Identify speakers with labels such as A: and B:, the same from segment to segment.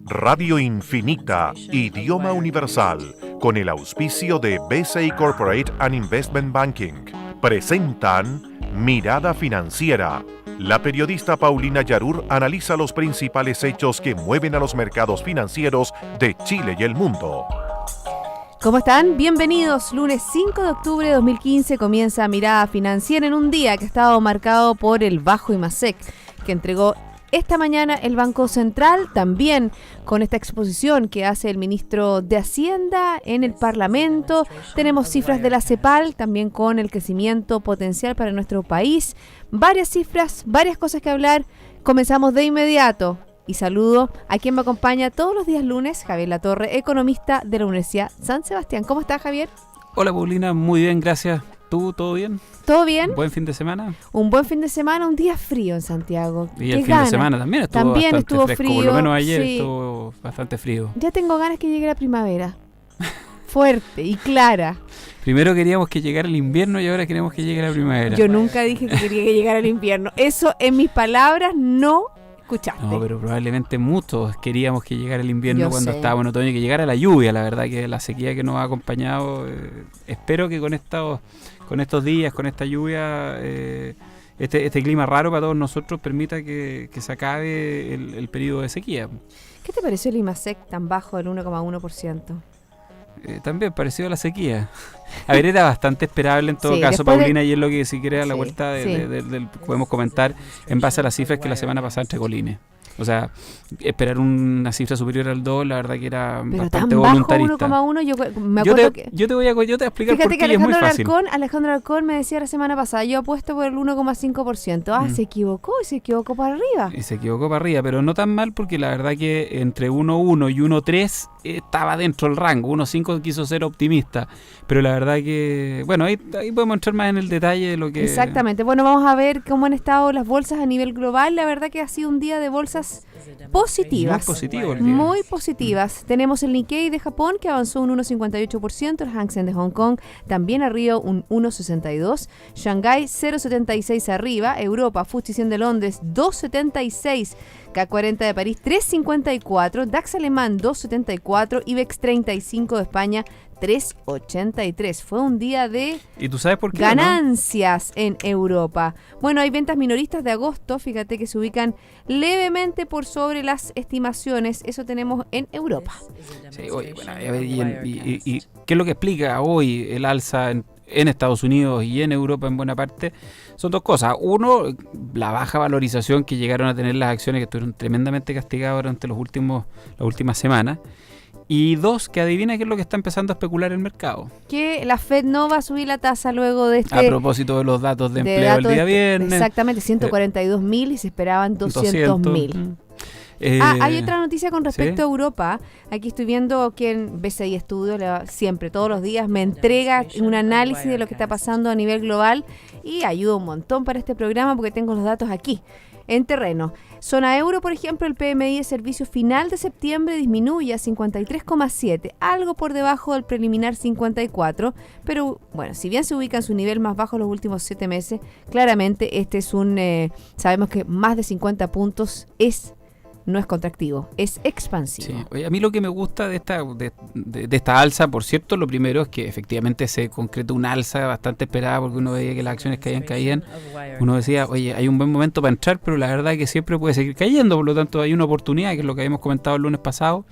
A: Radio Infinita, idioma universal, con el auspicio de BCI Corporate and Investment Banking, presentan Mirada Financiera. La periodista Paulina Yarur analiza los principales hechos que mueven a los mercados financieros de Chile y el mundo.
B: ¿Cómo están? Bienvenidos. Lunes 5 de octubre de 2015 comienza Mirada Financiera en un día que ha estado marcado por el bajo IMASEC, que entregó esta mañana el Banco Central, también con esta exposición que hace el ministro de Hacienda en el Parlamento. Tenemos cifras de la CEPAL, también con el crecimiento potencial para nuestro país. Varias cifras, varias cosas que hablar. Comenzamos de inmediato. Y saludo a quien me acompaña todos los días lunes, Javier Latorre, economista de la Universidad San Sebastián. ¿Cómo estás, Javier?
C: Hola, Paulina, muy bien, gracias. ¿Tú, todo bien?
B: ¿Todo bien?
C: ¿Buen fin de semana?
B: Un buen fin de semana, un día frío en Santiago.
C: Y el fin de semana también estuvo bastante fresco.
B: Frío.
C: Por lo menos ayer
B: sí.
C: Estuvo bastante frío.
B: Ya tengo ganas que llegue la primavera. Fuerte y clara.
C: Primero queríamos que llegara el invierno y ahora queremos que llegue la primavera.
B: Yo nunca dije que quería que llegara el invierno. Eso, en mis palabras, no escuchaste.
C: No, pero probablemente muchos queríamos que llegara el invierno.
B: Yo
C: cuando
B: sé.
C: estábamos en otoño, que llegara la lluvia. La verdad que la sequía que nos ha acompañado, espero que con estos días, con esta lluvia, este clima raro para todos nosotros permita que se acabe el periodo de sequía.
B: ¿Qué te pareció el IMASEC tan bajo del 1,1%?
C: También parecido a la sequía. A ver, era bastante esperable en todo
B: Sí,
C: caso,
B: después
C: Paulina, y es lo que si quieres a la
B: Sí,
C: vuelta
B: sí.
C: podemos comentar en base a las cifras que la semana pasada entregó el INE. O sea, esperar una cifra superior al 2, la verdad que era
B: Pero
C: bastante
B: tan bajo,
C: voluntarista.
B: 1,1, yo me acuerdo que...
C: Yo te voy a explicar por
B: Fíjate
C: qué,
B: que
C: y es muy fácil.
B: Alejandro Alarcón me decía la semana pasada, yo apuesto por el 1,5%. Se equivocó y se equivocó para arriba.
C: Y se equivocó para arriba, pero no tan mal porque la verdad que entre 1,1 y 1,3 estaba dentro del rango. 1,5 quiso ser optimista, pero la verdad que, bueno, ahí podemos entrar más en el detalle de lo que...
B: Exactamente. Bueno, vamos a ver cómo han estado las bolsas a nivel global. La verdad que ha sido un día de bolsas positivas.
C: Muy positivo el día.
B: Muy positivas. Tenemos el Nikkei de Japón que avanzó un 1,58%, el Hang Seng de Hong Kong también arriba un 1,62%, Shanghái 0,76 arriba, Europa, FTSE 100 de Londres 2,76%, CAC 40 de París 3,54%, DAX alemán 2,74%, IBEX 35 de España 3,83. Fue un día de
C: ¿Y tú sabes por qué?
B: ganancias en Europa. Bueno, hay ventas minoristas de agosto, fíjate que se ubican levemente por sobre las estimaciones. Eso tenemos en Europa.
C: Sí, oye, bueno, a ver, y ¿qué es lo que explica hoy el alza en Estados Unidos y en Europa en buena parte? Son dos cosas. Uno, la baja valorización que llegaron a tener las acciones que estuvieron tremendamente castigadas durante las últimas semanas. Y dos, que adivina qué es lo que está empezando a especular el mercado.
B: Que la Fed no va a subir la tasa luego de este...
C: A propósito de los datos de empleo el día viernes.
B: Exactamente, 142.000 y se esperaban 200.000. Hay otra noticia con respecto
C: ¿sí?
B: a Europa. Aquí estoy viendo que en BCI Estudio siempre, todos los días, me entrega un análisis de lo que está pasando a nivel global y ayuda un montón para este programa porque tengo los datos aquí, en terreno. Zona euro, por ejemplo, el PMI de servicios final de septiembre disminuye a 53,7, algo por debajo del preliminar 54, pero bueno, si bien se ubica en su nivel más bajo los últimos 7 meses, claramente este es sabemos que más de 50 puntos no es contractivo, es expansivo.
C: Sí. Oye, a mí lo que me gusta de esta alza, por cierto, lo primero es que efectivamente se concretó una alza bastante esperada porque uno veía que las acciones caían. Uno decía, oye, hay un buen momento para entrar, pero la verdad es que siempre puede seguir cayendo, por lo tanto hay una oportunidad, que es lo que habíamos comentado el lunes pasado.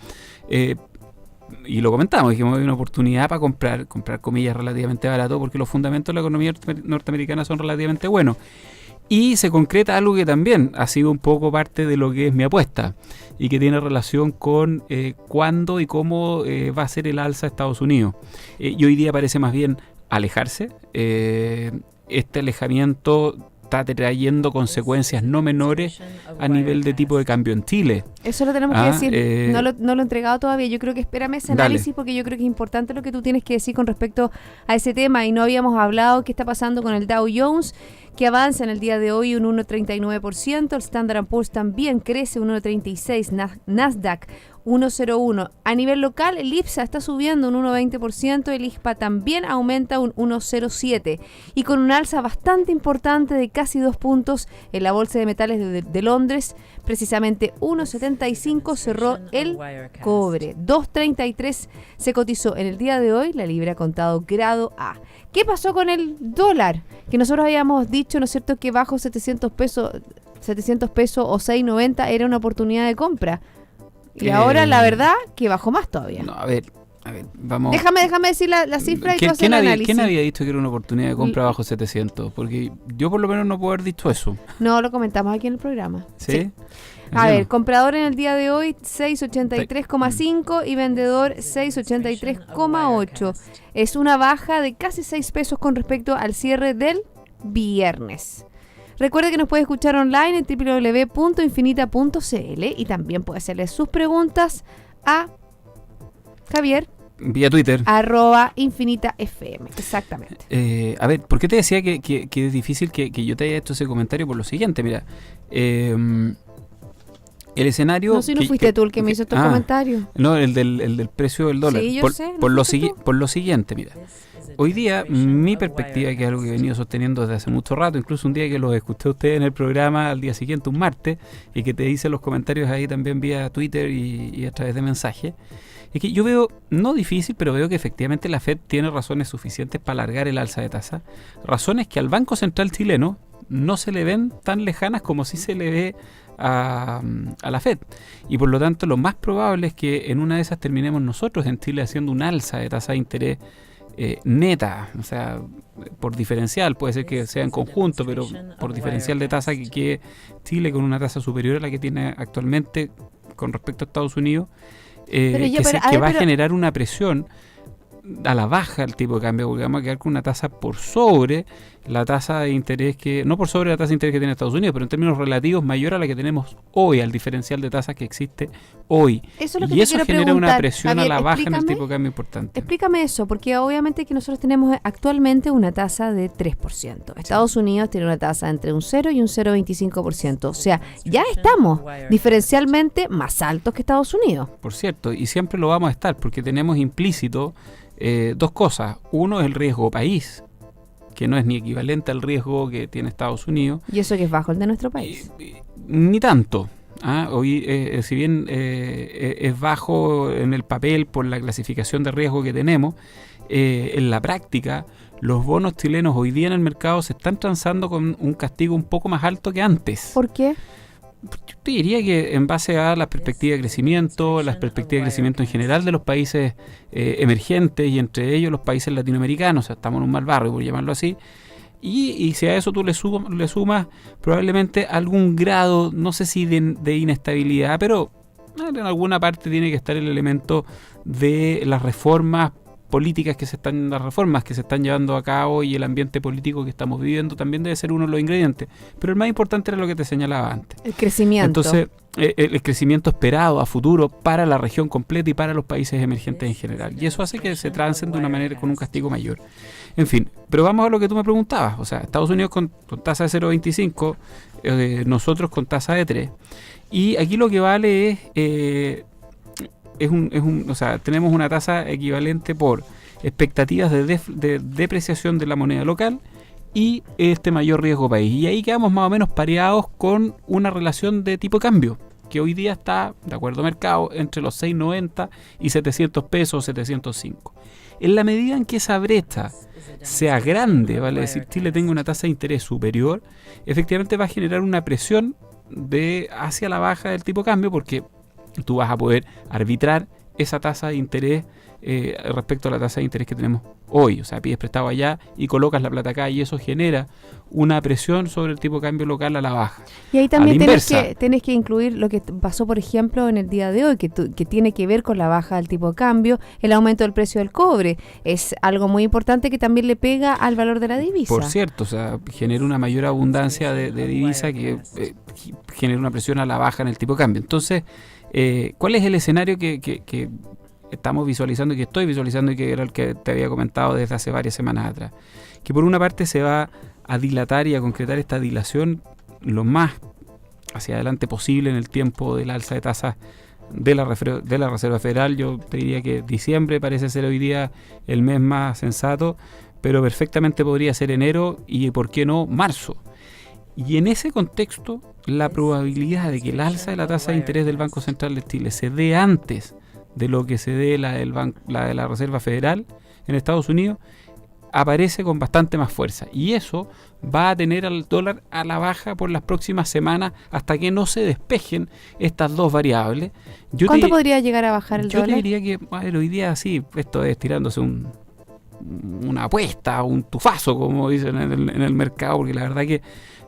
C: Y lo comentamos, dijimos, hay una oportunidad para comprar comillas relativamente barato porque los fundamentos de la economía norteamericana son relativamente buenos. Y se concreta algo que también ha sido un poco parte de lo que es mi apuesta y que tiene relación con cuándo y cómo va a ser el alza de Estados Unidos. Y hoy día parece más bien alejarse. Este alejamiento está trayendo consecuencias no menores a nivel de tipo de cambio en Chile.
B: Eso lo tenemos que decir. No lo he entregado todavía. Yo creo que espérame ese análisis porque yo creo que es importante lo que tú tienes que decir con respecto a ese tema. Y no habíamos hablado qué está pasando con el Dow Jones, que avanza en el día de hoy un 1,39%. El Standard & Poor's también crece un 1,36%. Nasdaq 1,01. A nivel local, el IPSA está subiendo un 1,20%, el ISPA también aumenta un 1,07%, y con un alza bastante importante de casi 2 puntos en la Bolsa de Metales de Londres, precisamente 1,75 cerró el cobre, 2,33 se cotizó en el día de hoy la libra contado grado A. ¿Qué pasó con el dólar? Que nosotros habíamos dicho, ¿no es cierto?, que bajo 700 pesos o 6,90 era una oportunidad de compra. Y ahora la verdad que bajó más todavía.
C: No, a ver, vamos.
B: Déjame decir la cifra y tú haces el análisis.
C: ¿Quién había dicho que era una oportunidad de compra bajo 700? Porque yo por lo menos no puedo haber dicho eso.
B: No, lo comentamos aquí en el programa.
C: ¿Sí?
B: A ver, comprador en el día de hoy 683,5 y vendedor 683,8. Es una baja de casi 6 pesos con respecto al cierre del viernes. Recuerde que nos puede escuchar online en www.infinita.cl y también puede hacerle sus preguntas a Javier
C: vía Twitter
B: @InfinitaFM. Exactamente.
C: A ver, ¿por qué te decía que es difícil que yo te haya hecho ese comentario? Por lo siguiente, mira, el escenario...
B: No, si no fuiste tú el que me hizo estos comentarios.
C: No, el del precio del dólar.
B: Sí, yo sé.
C: Por lo siguiente, mira. Hoy día, mi perspectiva, que es algo que he venido sosteniendo desde hace mucho rato, incluso un día que los escuché a ustedes en el programa, al día siguiente, un martes, y que te hice los comentarios ahí también vía Twitter y a través de mensaje, es que yo veo, no difícil, pero veo que efectivamente la FED tiene razones suficientes para alargar el alza de tasa, razones que al Banco Central chileno no se le ven tan lejanas como si se le ve a la FED, y por lo tanto lo más probable es que en una de esas terminemos nosotros en Chile haciendo un alza de tasa de interés neta, o sea, por diferencial, puede ser que sea en conjunto, pero por diferencial de tasa que quede Chile con una tasa superior a la que tiene actualmente con respecto a Estados Unidos, que va a generar una presión a la baja el tipo de cambio, porque vamos a quedar con una tasa por sobre la tasa de interés no por sobre la tasa de interés que tiene Estados Unidos, pero en términos relativos mayor a la que tenemos hoy, al diferencial de tasas que existe hoy.
B: Eso es lo
C: y eso genera una presión
B: Javier,
C: a la baja en el tipo de cambio importante.
B: Explícame eso, porque obviamente que nosotros tenemos actualmente una tasa de 3%. Estados Unidos tiene una tasa entre un 0 y un 0,25%. O sea, ya estamos diferencialmente más altos que Estados Unidos.
C: Por cierto, y siempre lo vamos a estar, porque tenemos implícito dos cosas. Uno es el riesgo país, que no es ni equivalente al riesgo que tiene Estados Unidos.
B: Y eso que es bajo el de nuestro país.
C: Ni tanto. Hoy, si bien es bajo en el papel por la clasificación de riesgo que tenemos, en la práctica los bonos chilenos hoy día en el mercado se están transando con un castigo un poco más alto que antes.
B: ¿Por qué?
C: Yo te diría que en base a las perspectivas de crecimiento, las perspectivas de crecimiento en general de los países emergentes y entre ellos los países latinoamericanos, o sea, estamos en un mal barrio, por llamarlo así, y si a eso tú le sumas probablemente algún grado, no sé si de inestabilidad, pero en alguna parte tiene que estar el elemento de las reformas políticas las reformas que se están llevando a cabo, y el ambiente político que estamos viviendo también debe ser uno de los ingredientes, pero el más importante era lo que te señalaba antes,
B: el crecimiento.
C: Entonces el crecimiento esperado a futuro para la región completa y para los países emergentes en general, y eso hace que se trancen de una manera con un castigo mayor. En fin, pero vamos a lo que tú me preguntabas, o sea, Estados Unidos con tasa de 0,25, nosotros con tasa de 3, y aquí lo que vale o sea, tenemos una tasa equivalente por expectativas de depreciación de la moneda local y este mayor riesgo país. Y ahí quedamos más o menos pareados con una relación de tipo de cambio, que hoy día está, de acuerdo a mercado, entre los 6,90 y 700 pesos, 705. En la medida en que esa brecha sea grande, vale decir, Chile tenga una tasa de interés superior, efectivamente va a generar una presión hacia la baja del tipo de cambio, porque tú vas a poder arbitrar esa tasa de interés respecto a la tasa de interés que tenemos hoy. O sea, pides prestado allá y colocas la plata acá, y eso genera una presión sobre el tipo de cambio local a la baja.
B: Y ahí también tenés que incluir lo que pasó, por ejemplo, en el día de hoy, que tiene que ver con la baja del tipo de cambio, el aumento del precio del cobre. Es algo muy importante que también le pega al valor de la divisa.
C: Por cierto, o sea, genera una mayor abundancia de divisa que genera una presión a la baja en el tipo de cambio. Entonces, ¿cuál es el escenario que estamos visualizando y que estoy visualizando, y que era el que te había comentado desde hace varias semanas atrás? Que por una parte se va a dilatar y a concretar esta dilación lo más hacia adelante posible en el tiempo del alza de tasas de la Reserva Federal. Yo te diría que diciembre parece ser hoy día el mes más sensato, pero perfectamente podría ser enero y, ¿por qué no?, marzo. Y en ese contexto, la probabilidad de que el alza de la tasa de interés del Banco Central de Chile se dé antes de lo que se dé la de la Reserva Federal en Estados Unidos aparece con bastante más fuerza. Y eso va a tener al dólar a la baja por las próximas semanas hasta que no se despejen estas dos variables.
B: ¿Cuánto podría llegar a bajar el dólar?
C: Yo te diría que hoy día sí, esto es tirándose una apuesta, un tufazo, como dicen en el mercado, porque la verdad que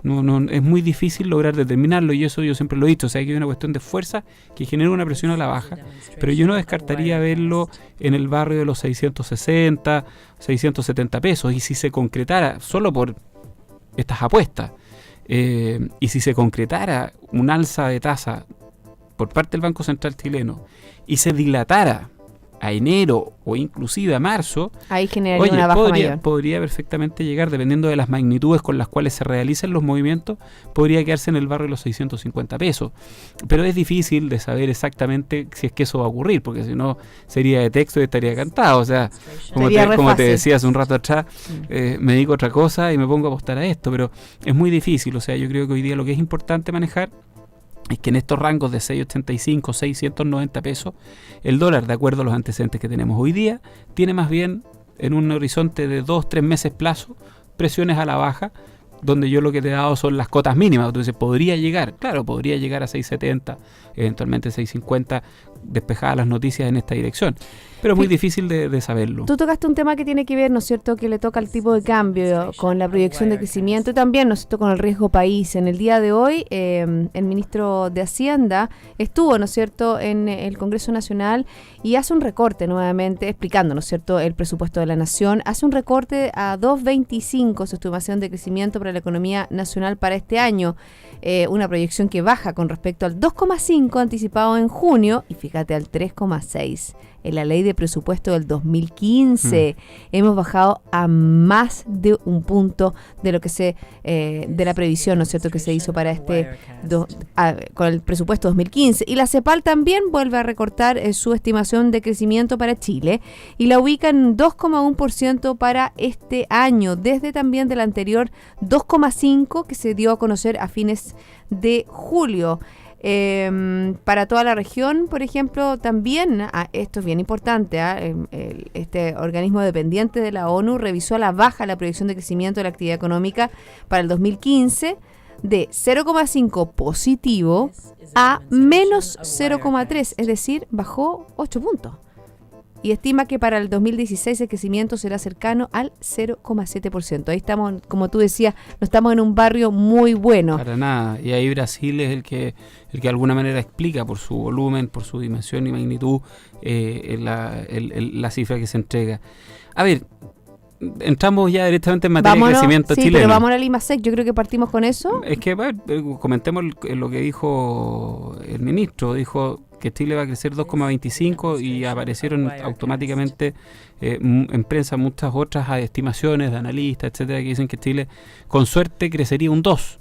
C: no es muy difícil lograr determinarlo, y eso yo siempre lo he dicho. O sea, que hay una cuestión de fuerza que genera una presión a la baja, pero yo no descartaría verlo en el barrio de los 660, 670 pesos, y si se concretara solo por estas apuestas, y si se concretara un alza de tasa por parte del Banco Central chileno y se dilatara a enero o inclusive a marzo,
B: ahí generaría una baja mayor.
C: Podría perfectamente llegar, dependiendo de las magnitudes con las cuales se realicen los movimientos, podría quedarse en el barrio de los 650 pesos. Pero es difícil de saber exactamente si es que eso va a ocurrir, porque si no sería de texto y estaría cantado. O sea, como te decía hace un rato atrás, me dedico a otra cosa y me pongo a apostar a esto, pero es muy difícil. O sea, yo creo que hoy día lo que es importante manejar es que en estos rangos de 685, 690 pesos, el dólar, de acuerdo a los antecedentes que tenemos hoy día, tiene más bien en un horizonte de 2-3 meses plazo presiones a la baja, donde yo lo que te he dado son las cotas mínimas. Entonces podría llegar a 670, eventualmente 650, despejadas las noticias en esta dirección. Pero es muy difícil de saberlo.
B: Tú tocaste un tema que tiene que ver, ¿no es cierto?, que le toca al tipo de cambio, con la proyección de crecimiento y también, ¿no es cierto?, con el riesgo país. En el día de hoy, el ministro de Hacienda estuvo, ¿no es cierto?, en el Congreso Nacional y hace un recorte nuevamente, explicando, ¿no es cierto?, el presupuesto de la Nación. Hace un recorte a 2.25 su estimación de crecimiento para la economía nacional para este año. Una proyección que baja con respecto al 2,5 anticipado en junio y fíjate al 3,6 en la ley de presupuesto del 2015. Hemos bajado a más de un punto de lo que de la previsión, ¿no es cierto?, que se hizo para con el presupuesto 2015. Y la CEPAL también vuelve a recortar su estimación de crecimiento para Chile y la ubica en 2,1% para este año, desde también del anterior 2,5 que se dio a conocer a fines de julio. Para toda la región, por ejemplo, también, esto es bien importante, este organismo dependiente de la ONU revisó a la baja la proyección de crecimiento de la actividad económica para el 2015 de 0,5 positivo a menos 0,3, es decir, bajó 8 puntos. Y estima que para el 2016 el crecimiento será cercano al 0,7%. Ahí estamos, como tú decías, no estamos en un barrio muy bueno.
C: Para nada. Y ahí Brasil es el que de alguna manera explica por su volumen, por su dimensión y magnitud, la cifra que se entrega. A ver, entramos ya directamente en materia de crecimiento chileno.
B: Pero vamos al IMASEC, yo creo que partimos con eso.
C: Es que comentemos lo que dijo el ministro. Dijo que Chile va a crecer 2,25 y aparecieron automáticamente en prensa muchas otras estimaciones de analistas, etcétera, que dicen que Chile con suerte crecería un 2.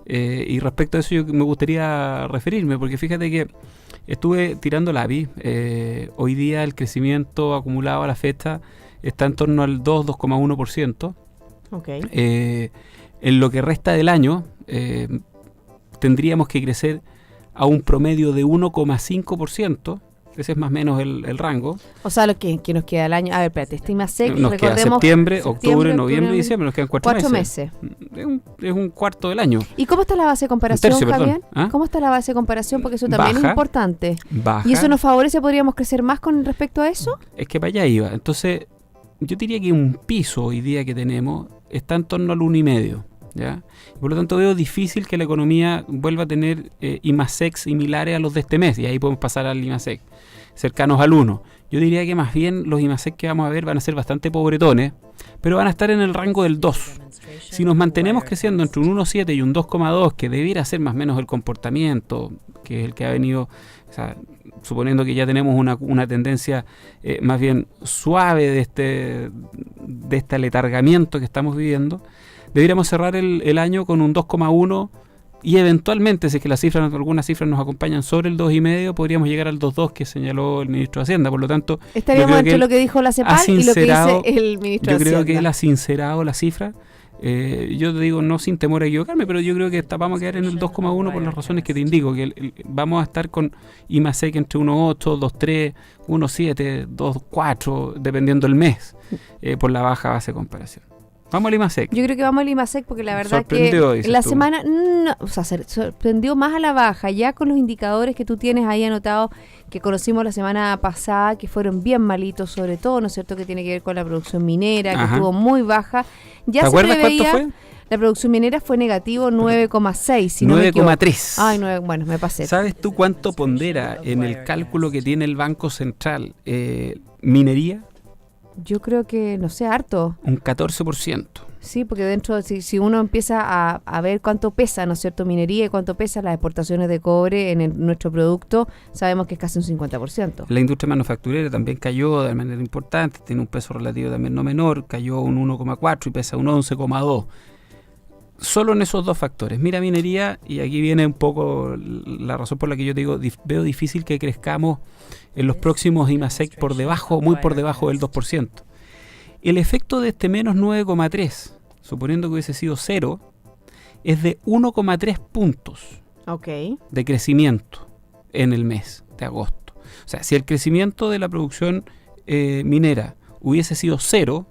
C: Y respecto a eso yo me gustaría referirme, porque fíjate que estuve tirando lápiz. Hoy día el crecimiento acumulado a la fecha está en torno al 2,1%.
B: Okay.
C: En lo que resta del año tendríamos que crecer a un promedio de 1,5%. Ese es más o menos el rango.
B: O sea, lo que nos queda el año. A ver, espérate, este IMASEC,
C: nos queda septiembre, octubre, noviembre y diciembre. Nos quedan 4 meses. Es un cuarto del año.
B: ¿Y cómo está la base de comparación, Javier?
C: ¿Ah?
B: ¿Cómo está la base de comparación? Porque eso también es importante.
C: Baja.
B: ¿Y eso nos favorece? ¿Podríamos crecer más con respecto a eso?
C: Es que para allá iba. Entonces, yo diría que un piso hoy día que tenemos está en torno al 1,5%. ¿Ya? Por lo tanto veo difícil que la economía vuelva a tener IMASEC similares a los de este mes, y ahí podemos pasar al IMASEC cercanos al 1. Yo diría que más bien los IMASEC que vamos a ver van a ser bastante pobretones, pero van a estar en el rango del 2. Si nos mantenemos creciendo entre un 1,7 y un 2,2, que debiera ser más o menos el comportamiento, que es el que ha venido, o sea, suponiendo que ya tenemos una tendencia más bien suave de este aletargamiento que estamos viviendo, deberíamos cerrar el año con un 2,1 y eventualmente, si es que algunas cifras nos acompañan sobre el 2,5, podríamos llegar al 2,2 que señaló el ministro de Hacienda. Por lo tanto,
B: estaríamos entre lo que dijo la CEPAL y lo que dice el ministro de Hacienda.
C: Yo creo que él ha sincerado la cifra. Yo te digo, no sin temor a equivocarme, pero yo creo que vamos a quedar en el 2,1 por las razones que te indico, que vamos a estar con IMASEC entre 1,8, 2,3, 1,7, 2,4, dependiendo del mes, por la baja base de comparación. Vamos al IMASEC.
B: Yo creo que vamos al IMASEC porque la verdad que la semana se sorprendió más a la baja, ya con los indicadores que tú tienes ahí anotados, que conocimos la semana pasada, que fueron bien malitos, sobre todo, ¿no es cierto?, que tiene que ver con la producción minera, que estuvo muy baja. Ya
C: ¿te acuerdas cuánto fue?
B: La producción minera fue negativo 9,6, si
C: 9,3.
B: Ay, bueno, me pasé.
C: ¿Sabes tú cuánto pondera en el cálculo que tiene el Banco Central minería?
B: Yo creo que, no sé, harto.
C: Un 14%.
B: Sí, porque dentro, si uno empieza a ver cuánto pesa, ¿no es cierto?, minería y cuánto pesa las exportaciones de cobre en nuestro producto, sabemos que es casi un 50%.
C: La industria manufacturera también cayó de manera importante, tiene un peso relativo también no menor, cayó un 1,4 y pesa un 11,2. Solo en esos dos factores. Mira minería, y aquí viene un poco la razón por la que yo te digo, veo difícil que crezcamos en los próximos IMASEC muy por debajo del 2%. El efecto de este menos 9,3, suponiendo que hubiese sido 0, es de 1,3 puntos de crecimiento en el mes de agosto. O sea, si el crecimiento de la producción minera hubiese sido 0,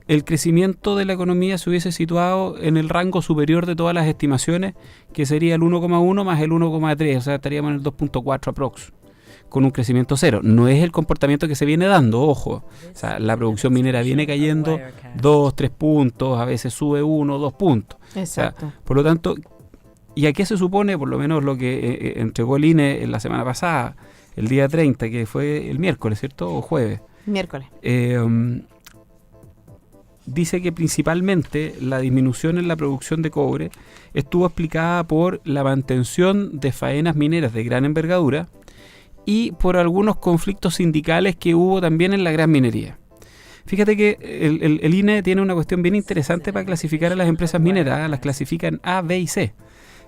C: el crecimiento de la economía se hubiese situado en el rango superior de todas las estimaciones, que sería el 1,1 más el 1,3, o sea, estaríamos en el 2,4 aprox, con un crecimiento 0. No es el comportamiento que se viene dando, ojo. O sea, la producción minera viene cayendo 2, 3 puntos, a veces sube 1, 2 puntos.
B: Exacto.
C: O sea, por lo tanto, ¿y a qué se supone? Por lo menos lo que entregó el INE en la semana pasada, el día 30, que fue el miércoles, ¿cierto? ¿O jueves?
B: Miércoles.
C: Dice que principalmente la disminución en la producción de cobre estuvo explicada por la mantención de faenas mineras de gran envergadura y por algunos conflictos sindicales que hubo también en la gran minería. Fíjate que el INE tiene una cuestión bien interesante para clasificar a las empresas mineras. Las clasifican A, B y C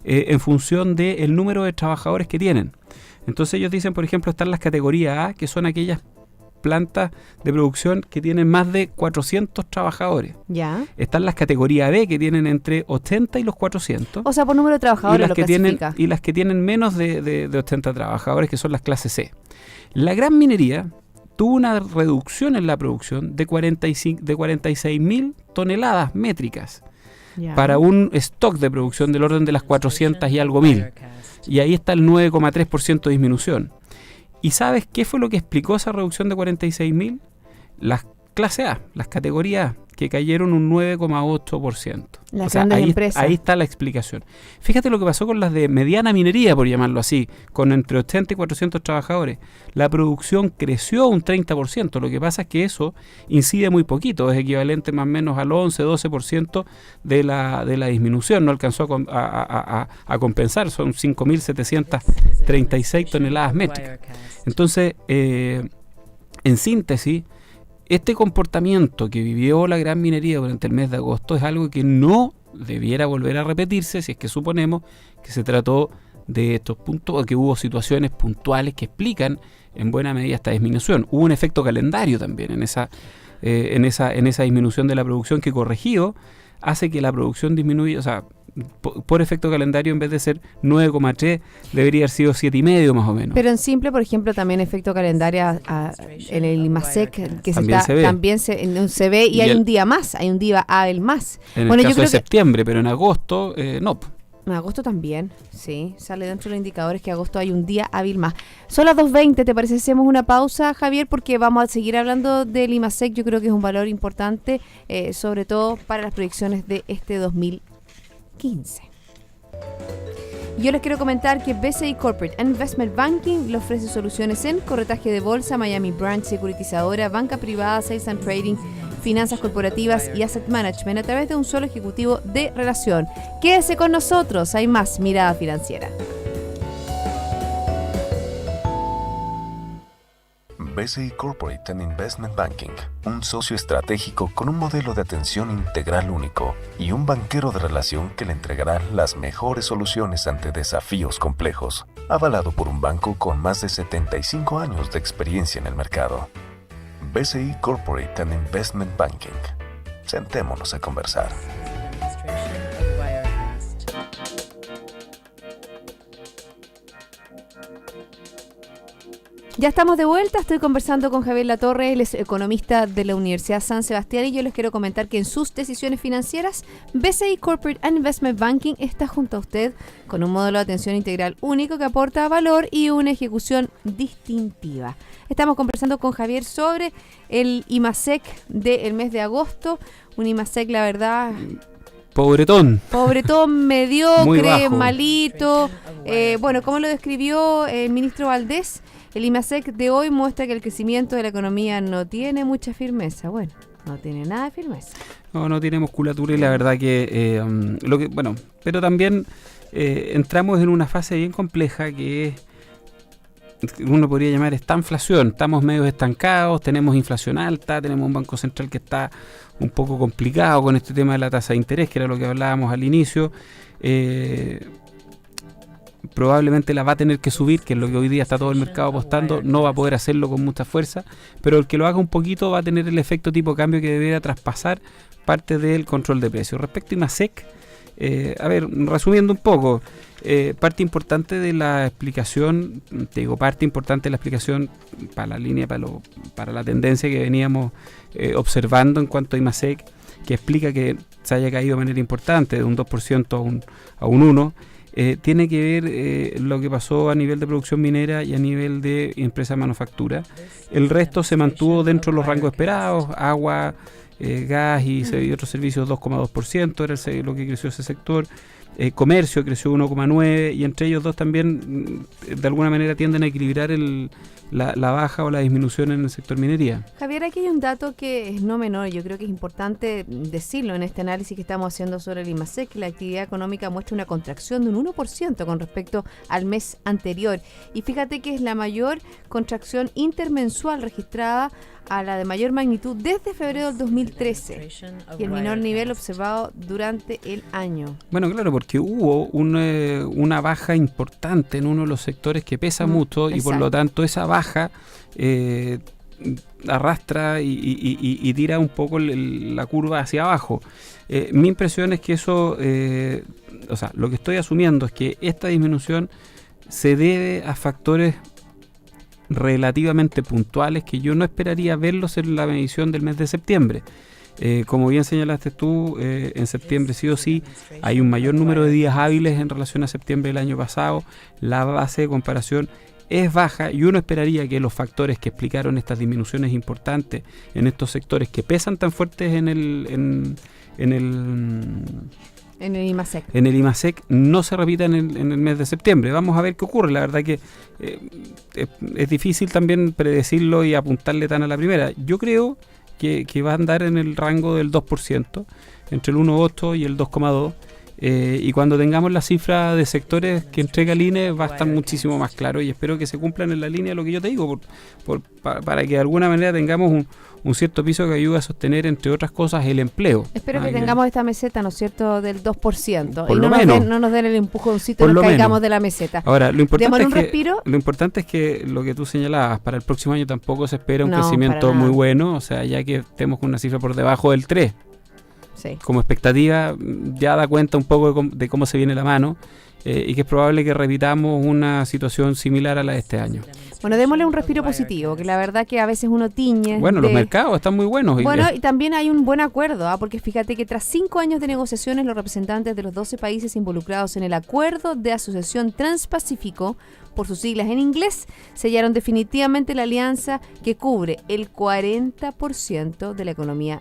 C: en función del número de trabajadores que tienen. Entonces ellos dicen, por ejemplo, están las categorías A, que son aquellas plantas de producción que tienen más de 400 trabajadores.
B: Ya.
C: Están las categorías B, que tienen entre 80 y los 400.
B: O sea, por número de trabajadores lo clasifica.
C: Y las que tienen menos de 80 trabajadores, que son las clases C. La gran minería tuvo una reducción en la producción de 46.000 toneladas métricas para un stock de producción del orden de las 400 y algo mil. Y ahí está el 9,3% de disminución. ¿Y sabes qué fue lo que explicó esa reducción de 46.000? Las clase A, las categorías A, que cayeron un 9,8%.
B: Las grandes empresas.
C: Ahí está la explicación. Fíjate lo que pasó con las de mediana minería, por llamarlo así, con entre 80 y 400 trabajadores. La producción creció un 30%. Lo que pasa es que eso incide muy poquito, es equivalente más o menos al 11-12% de la disminución. No alcanzó a compensar, son 5.736 toneladas métricas. Entonces, en síntesis, este comportamiento que vivió la gran minería durante el mes de agosto es algo que no debiera volver a repetirse si es que suponemos que se trató de estos puntos o que hubo situaciones puntuales que explican en buena medida esta disminución. Hubo un efecto calendario también en esa disminución de la producción que corregido hace que la producción disminuya, o sea, por efecto calendario, en vez de ser 9,3, debería haber sido 7,5 más o menos.
B: Pero en simple, por ejemplo, también efecto calendario en el IMASEC, que también se ve y hay un día más, hay un día hábil más.
C: En el caso de septiembre, pero en agosto, no.
B: En agosto también, sí, sale dentro de los indicadores que agosto hay un día hábil más. Son las 2:20, ¿te parece si hacemos una pausa, Javier? Porque vamos a seguir hablando del IMASEC, yo creo que es un valor importante, sobre todo para las proyecciones de este 2015. Yo les quiero comentar que BCI Corporate Investment Banking le ofrece soluciones en corretaje de bolsa, Miami Branch, securitizadora, banca privada, sales and trading, finanzas corporativas y asset management a través de un solo ejecutivo de relación. Quédese con nosotros, hay más Mirada Financiera.
D: BCI Corporate and Investment Banking, un socio estratégico con un modelo de atención integral único y un banquero de relación que le entregará las mejores soluciones ante desafíos complejos, avalado por un banco con más de 75 años de experiencia en el mercado. BCI Corporate and Investment Banking. Sentémonos a conversar.
B: Ya estamos de vuelta, estoy conversando con Javier Latorre, él es economista de la Universidad San Sebastián y yo les quiero comentar que en sus decisiones financieras, BCI Corporate and Investment Banking está junto a usted con un modelo de atención integral único que aporta valor y una ejecución distintiva. Estamos conversando con Javier sobre el IMASEC del mes de agosto, un IMASEC la verdad...
C: Pobretón,
B: mediocre, malito. Bueno, como lo describió el ministro Valdés, el IMASEC de hoy muestra que el crecimiento de la economía no tiene mucha firmeza. Bueno, no tiene nada de firmeza.
C: No tiene musculatura y la verdad que, pero también entramos en una fase bien compleja que es, uno podría llamar estanflación. Estamos medio estancados, tenemos inflación alta, tenemos un banco central que está un poco complicado con este tema de la tasa de interés, que era lo que hablábamos al inicio. Probablemente la va a tener que subir, que es lo que hoy día está todo el mercado apostando. No va a poder hacerlo con mucha fuerza, pero el que lo haga un poquito va a tener el efecto tipo cambio que debería traspasar parte del control de precios. Respecto a IMASEC, resumiendo un poco, parte importante de la explicación para la línea, para la tendencia que veníamos observando en cuanto a IMASEC, que explica que se haya caído de manera importante de un 2% a un 1%, tiene que ver lo que pasó a nivel de producción minera y a nivel de empresa de manufactura. El resto se mantuvo dentro de los rangos esperados, agua, gas y otros servicios 2,2%, era lo que creció ese sector. Comercio creció 1,9% y entre ellos dos también de alguna manera tienden a equilibrar la baja o la disminución en el sector minería.
B: Javier, aquí hay un dato que es no menor, yo creo que es importante decirlo en este análisis que estamos haciendo sobre el IMASEC, que la actividad económica muestra una contracción de un 1% con respecto al mes anterior. Y fíjate que es la mayor contracción intermensual registrada a la de mayor magnitud desde febrero del 2013 y el menor nivel observado durante el año.
C: Bueno, claro, porque hubo una baja importante en uno de los sectores que pesa mucho y por lo tanto esa baja arrastra y tira un poco la curva hacia abajo. Mi impresión es que eso, lo que estoy asumiendo es que esta disminución se debe a factores relativamente puntuales que yo no esperaría verlos en la medición del mes de septiembre. Como bien señalaste tú, en septiembre sí o sí hay un mayor número de días hábiles en relación a septiembre del año pasado. La base de comparación es baja y uno esperaría que los factores que explicaron estas disminuciones importantes en estos sectores que pesan tan fuertes en el
B: IMASEC.
C: En el IMASEC no se repita en el mes de septiembre. Vamos a ver qué ocurre. La verdad que es difícil también predecirlo y apuntarle tan a la primera. Yo creo que va a andar en el rango del 2%, entre el 1,8 y el 2,2%. Y cuando tengamos la cifra de sectores que entrega el INE va a estar muchísimo más claro y espero que se cumplan en la línea de lo que yo te digo, para que de alguna manera tengamos un cierto piso que ayude a sostener, entre otras cosas, el empleo.
B: Espero que tengamos esta meseta, ¿no es cierto?, del 2%.
C: Por
B: y
C: lo menos.
B: No nos den el empujoncito y nos caigamos de la meseta.
C: Ahora, lo importante
B: es
C: que lo que tú señalabas, para el próximo año tampoco se espera un crecimiento muy bueno, o sea, ya que estemos con una cifra por debajo del 3%.
B: Sí.
C: Como expectativa ya da cuenta un poco de cómo se viene la mano y que es probable que repitamos una situación similar a la de este año.
B: Bueno, démosle un respiro positivo, que la verdad que a veces uno tiñe.
C: Bueno, los mercados están muy buenos.
B: Bueno, y también hay un buen acuerdo, porque fíjate que tras 5 años de negociaciones, los representantes de los 12 países involucrados en el Acuerdo de Asociación Transpacífico, por sus siglas en inglés, sellaron definitivamente la alianza que cubre el 40% de la economía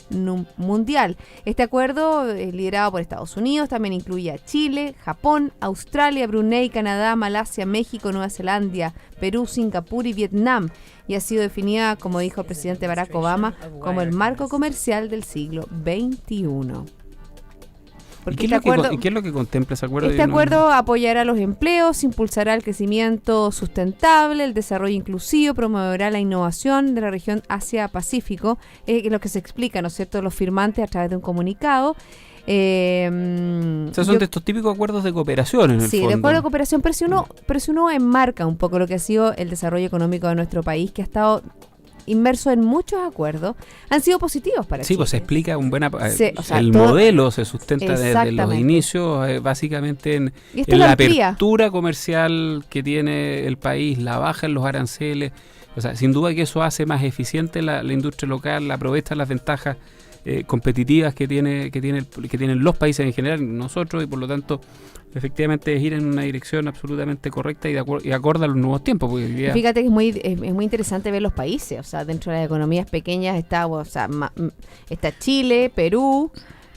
B: mundial. Este acuerdo, liderado por Estados Unidos, también incluye a Chile, Japón, Australia, Brunei, Canadá, Malasia, México, Nueva Zelanda, Perú, Singapur y Vietnam, y ha sido definida, como dijo el presidente Barack Obama, como el marco comercial del siglo XXI. Porque
C: ¿Y qué es lo que contempla ese acuerdo?
B: Este acuerdo apoyará los empleos, impulsará el crecimiento sustentable, el desarrollo inclusivo, promoverá la innovación de la región Asia-Pacífico, lo que se explica, ¿no es cierto?, los firmantes a través de un comunicado.
C: O sea, son de estos típicos acuerdos de cooperación en el fondo.
B: Sí, de acuerdo de cooperación, pero si uno enmarca un poco lo que ha sido el desarrollo económico de nuestro país, que ha estado inmerso en muchos acuerdos, han sido positivos para Chile.
C: Sí, pues se explica
B: el
C: modelo se sustenta desde los inicios, básicamente en la apertura comercial que tiene el país, la baja en los aranceles. O sea, sin duda que eso hace más eficiente la industria local, aprovecha las ventajas competitivas que tienen los países en general, nosotros, y por lo tanto efectivamente es ir en una dirección absolutamente correcta y acorde a los nuevos tiempos. Porque
B: fíjate que es muy interesante ver los países, o sea, dentro de las economías pequeñas está Chile, Perú,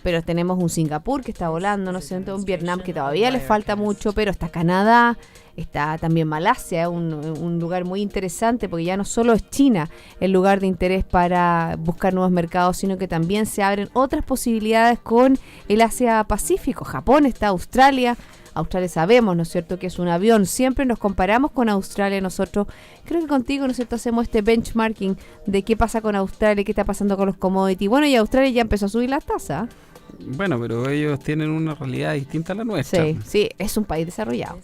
B: pero tenemos un Singapur que está volando, no sé, un Vietnam que todavía les falta mucho, pero está Canadá, está también Malasia, un lugar muy interesante, porque ya no solo es China el lugar de interés para buscar nuevos mercados, sino que también se abren otras posibilidades con el Asia-Pacífico. Japón está, Australia sabemos, ¿no es cierto?, que es un avión. Siempre nos comparamos con Australia nosotros. Creo que contigo, ¿no es cierto?, hacemos este benchmarking de qué pasa con Australia, qué está pasando con los commodities. Bueno, y Australia ya empezó a subir las tasas.
C: Bueno, pero ellos tienen una realidad distinta a la nuestra.
B: Sí, es un país desarrollado,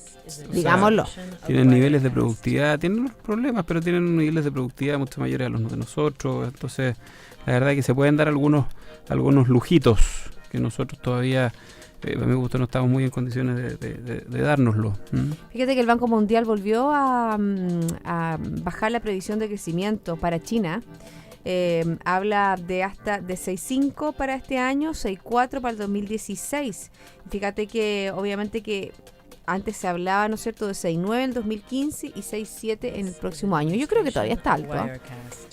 B: digámoslo.
C: Tienen niveles de productividad, tienen unos problemas, pero tienen niveles de productividad mucho mayores a los de nosotros. Entonces, la verdad es que se pueden dar algunos lujitos que nosotros todavía, a mi gusto, no estamos muy en condiciones de dárnoslo.
B: Fíjate que el Banco Mundial volvió a bajar la previsión de crecimiento para China. Habla de hasta de 6,5 para este año, 6,4 para el 2016. Fíjate que obviamente que antes se hablaba, ¿no es cierto?, de 6,9 en el 2015 y 6,7 en el próximo año. Yo creo que todavía está alto, ¿eh?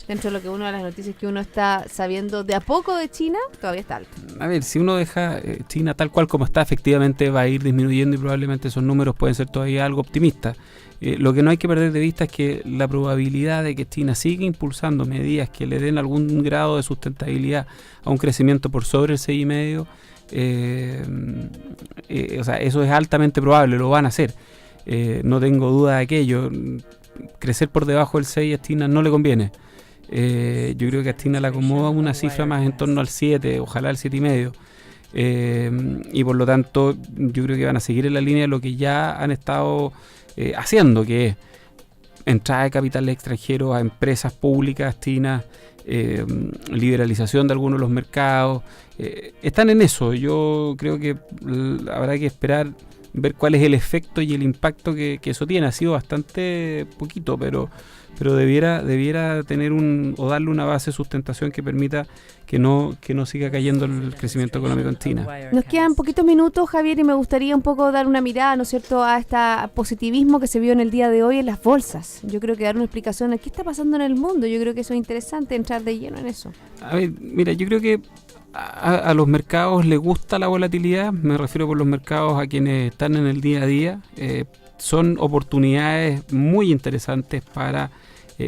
B: Dentro de lo que una de las noticias que uno está sabiendo de a poco de China, todavía está alto.
C: A ver, si uno deja China tal cual como está, efectivamente va a ir disminuyendo y probablemente esos números pueden ser todavía algo optimistas. Lo que no hay que perder de vista es que la probabilidad de que China siga impulsando medidas que le den algún grado de sustentabilidad a un crecimiento por sobre el 6,5, o sea, eso es altamente probable, lo van a hacer. No tengo duda de aquello. Crecer por debajo del 6 a China no le conviene. Yo creo que a China le acomoda una cifra más en torno al 7, ojalá al 7,5. Y por lo tanto, yo creo que van a seguir en la línea de lo que ya han estado haciendo, que es entrada de capital extranjero a empresas públicas chinas, liberalización de algunos de los mercados. Están en eso. Yo creo que habrá que esperar ver cuál es el efecto y el impacto que eso tiene. Ha sido bastante poquito, pero debiera tener o darle una base de sustentación que permita que no siga cayendo el crecimiento económico en China.
B: Nos quedan poquitos minutos, Javier, y me gustaría un poco dar una mirada, ¿no es cierto?, a este positivismo que se vio en el día de hoy en las bolsas. Yo creo que dar una explicación de qué está pasando en el mundo. Yo creo que eso es interesante, entrar de lleno en eso.
C: A ver, mira, yo creo que a los mercados les gusta la volatilidad. Me refiero por los mercados a quienes están en el día a día. Son oportunidades muy interesantes para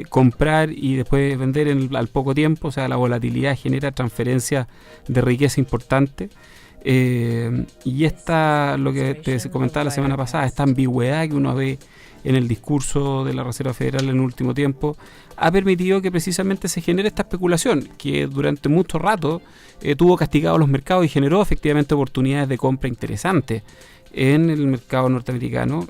C: comprar y después vender al poco tiempo. O sea, la volatilidad genera transferencias de riqueza importante. Y lo que te comentaba la semana pasada, esta ambigüedad que uno ve en el discurso de la Reserva Federal en el último tiempo, ha permitido que precisamente se genere esta especulación que durante mucho rato tuvo castigado los mercados y generó efectivamente oportunidades de compra interesantes en el mercado norteamericano.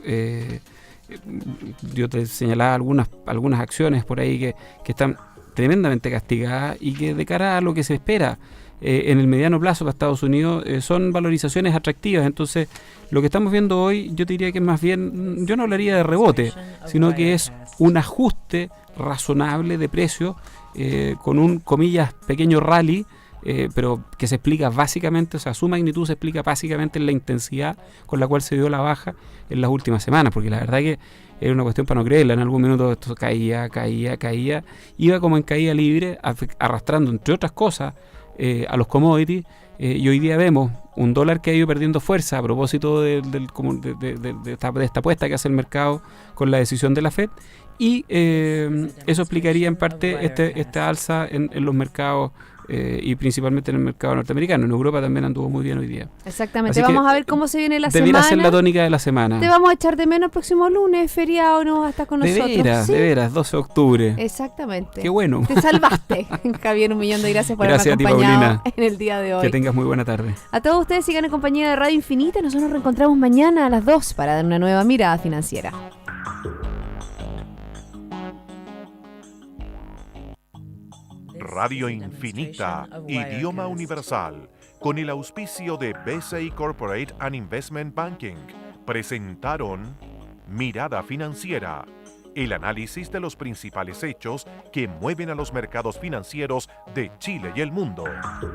C: Yo te señalaba algunas acciones por ahí que están tremendamente castigadas y que de cara a lo que se espera en el mediano plazo para Estados Unidos son valorizaciones atractivas. Entonces, lo que estamos viendo hoy, yo te diría que es más bien, yo no hablaría de rebote, sino que es un ajuste razonable de precios con un, comillas, pequeño rally, pero que se explica básicamente, o sea, su magnitud se explica básicamente en la intensidad con la cual se dio la baja en las últimas semanas, porque la verdad que era una cuestión para no creerla. En algún minuto esto caía, iba como en caída libre, arrastrando, entre otras cosas, a los commodities, y hoy día vemos un dólar que ha ido perdiendo fuerza a propósito de esta apuesta que hace el mercado con la decisión de la FED, y eso explicaría en parte esta alza en los mercados y principalmente en el mercado norteamericano. En Europa también anduvo muy bien hoy día.
B: Exactamente.
C: Así
B: Vamos
C: que
B: a ver cómo se viene la
C: debiera
B: semana.
C: ser la tónica de la semana.
B: Te vamos a echar de menos el próximo lunes, feriado, no vas a estar con nosotros.
C: De veras, 12 de octubre.
B: Exactamente.
C: Qué bueno.
B: Te salvaste. Javier, un millón de gracias por
C: Gracias a ti,
B: haberme acompañado
C: Paulina.
B: en el día de hoy.
C: Que tengas muy buena tarde.
B: A todos ustedes sigan en compañía de Radio Infinita. Nosotros nos reencontramos mañana a las 2 para dar una nueva mirada financiera.
A: Radio Infinita, idioma universal, con el auspicio de BCI Corporate and Investment Banking, presentaron Mirada Financiera, el análisis de los principales hechos que mueven a los mercados financieros de Chile y el mundo.